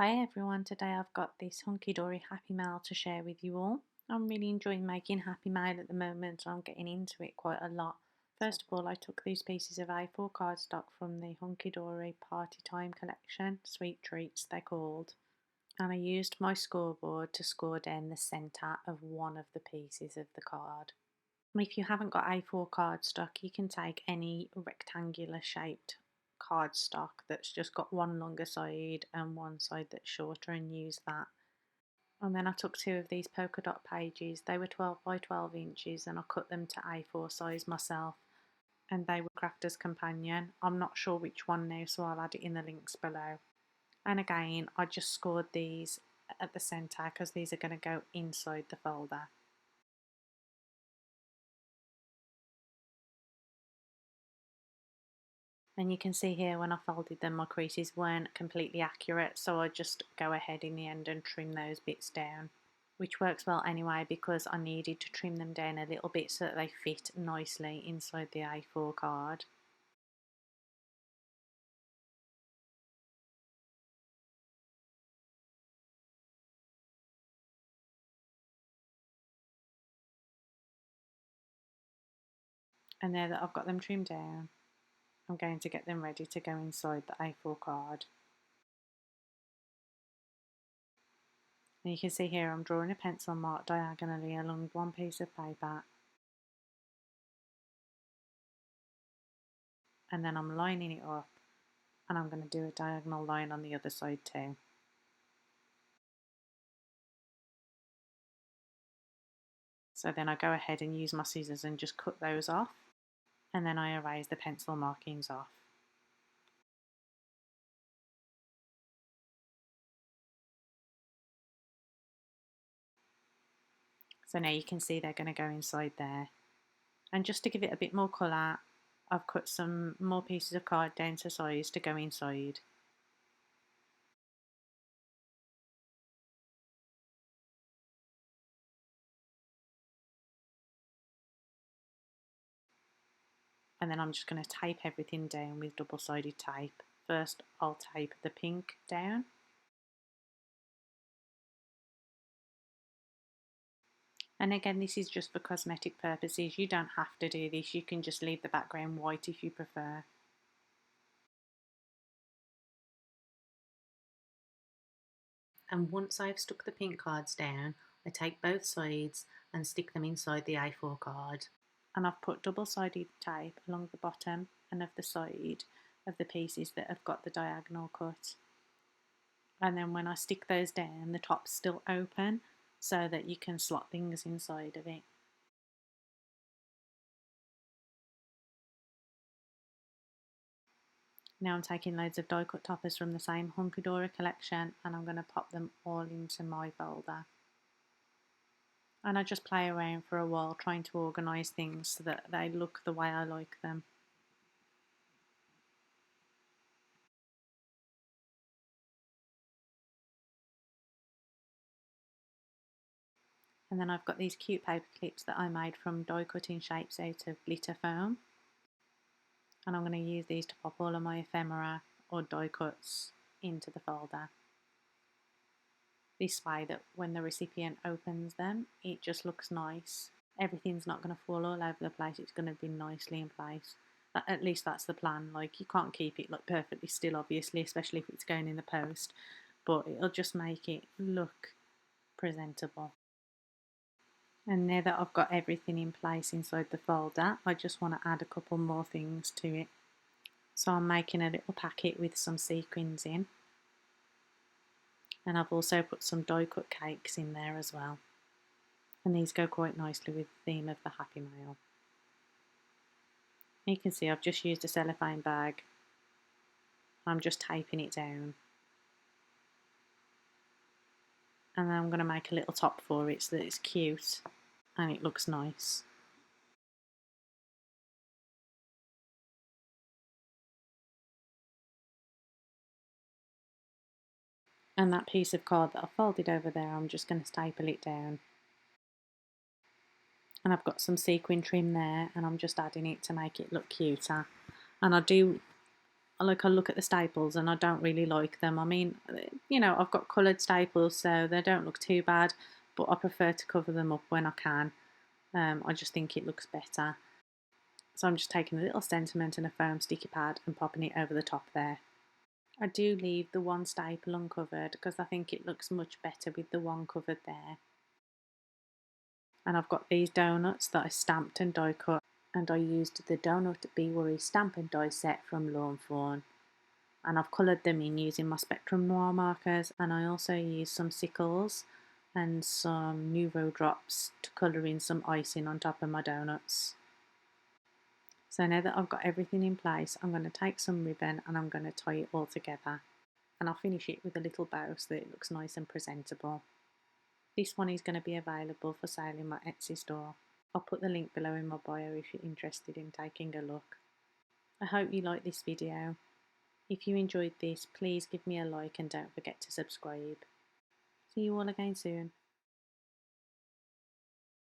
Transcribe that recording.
Hi everyone, today I've got this Hunkydory Happy Mail to share with you all. I'm really enjoying making Happy Mail at the moment, so I'm getting into it quite a lot. First of all, I took these pieces of A4 cardstock from the Hunkydory Party Time collection, Sweet Treats they're called, and I used my scoreboard to score down the centre of one of the pieces of the card. If you haven't got A4 cardstock, you can take any rectangular shaped cardstock that's just got one longer side and one side that's shorter and use that. And then I took two of these polka dot pages. They were 12 by 12 inches and I cut them to A4 size myself, and they were Crafter's Companion. I'm not sure which one now, so I'll add it in the links below. And again, I just scored these at the centre because these are going to go inside the folder. And you can see here when I folded them, my creases weren't completely accurate, so I just go ahead in the end and trim those bits down, which works well anyway because I needed to trim them down a little bit so that they fit nicely inside the A4 card. And now that I've got them trimmed down, I'm going to get them ready to go inside the A4 card. And you can see here I'm drawing a pencil mark diagonally along one piece of paper, and then I'm lining it up, and I'm going to do a diagonal line on the other side too. So then I go ahead and use my scissors and just cut those off, and then I erase the pencil markings off. So now you can see they're going to go inside there. And just to give it a bit more colour, I've cut some more pieces of card down to size to go inside. And then I'm just going to tape everything down with double-sided tape. First I'll tape the pink down. And again, this is just for cosmetic purposes. You don't have to do this. You can just leave the background white if you prefer. And once I've stuck the pink cards down, I take both sides and stick them inside the A4 card. And I've put double-sided tape along the bottom and of the side of the pieces that have got the diagonal cut. And then when I stick those down, the top's still open so that you can slot things inside of it. Now I'm taking loads of die cut toppers from the same Hunkydory collection and I'm going to pop them all into my folder. And I just play around for a while trying to organise things so that they look the way I like them. And then I've got these cute paper clips that I made from die cutting shapes out of glitter foam. And I'm going to use these to pop all of my ephemera or die cuts into the folder. This way that when the recipient opens them, it just looks nice. Everything's not going to fall all over the place, it's going to be nicely in place. At least that's the plan. Like, you can't keep it like perfectly still, obviously, especially if it's going in the post, but it'll just make it look presentable. And now that I've got everything in place inside the folder, I just want to add a couple more things to it. So I'm making a little packet with some sequins in, and I've also put some die cut cakes in there as well. And these go quite nicely with the theme of the Happy Mail. You can see I've just used a cellophane bag. I'm just taping it down. And then I'm going to make a little top for it so that it's cute and it looks nice. And that piece of card that I folded over there, I'm just going to staple it down. And I've got some sequin trim there and I'm just adding it to make it look cuter. And like I look at the staples and I don't really like them. I mean, I've got coloured staples, so they don't look too bad, but I prefer to cover them up when I can. I just think it looks better. So I'm just taking a little sentiment and a foam sticky pad and popping it over the top there. I do leave the one staple uncovered because I think it looks much better with the one covered there. And I've got these donuts that I stamped and die cut, and I used the Donut Be Worry stamp and die set from Lawn Fawn. And I've coloured them in using my Spectrum Noir markers, and I also used some sickles and some Nouveau drops to colour in some icing on top of my donuts. So now that I've got everything in place, I'm going to take some ribbon and I'm going to tie it all together, and I'll finish it with a little bow so that it looks nice and presentable. This one is going to be available for sale in my Etsy store. I'll put the link below in my bio if you're interested in taking a look. I hope you liked this video. If you enjoyed this, please give me a like and don't forget to subscribe. See you all again soon.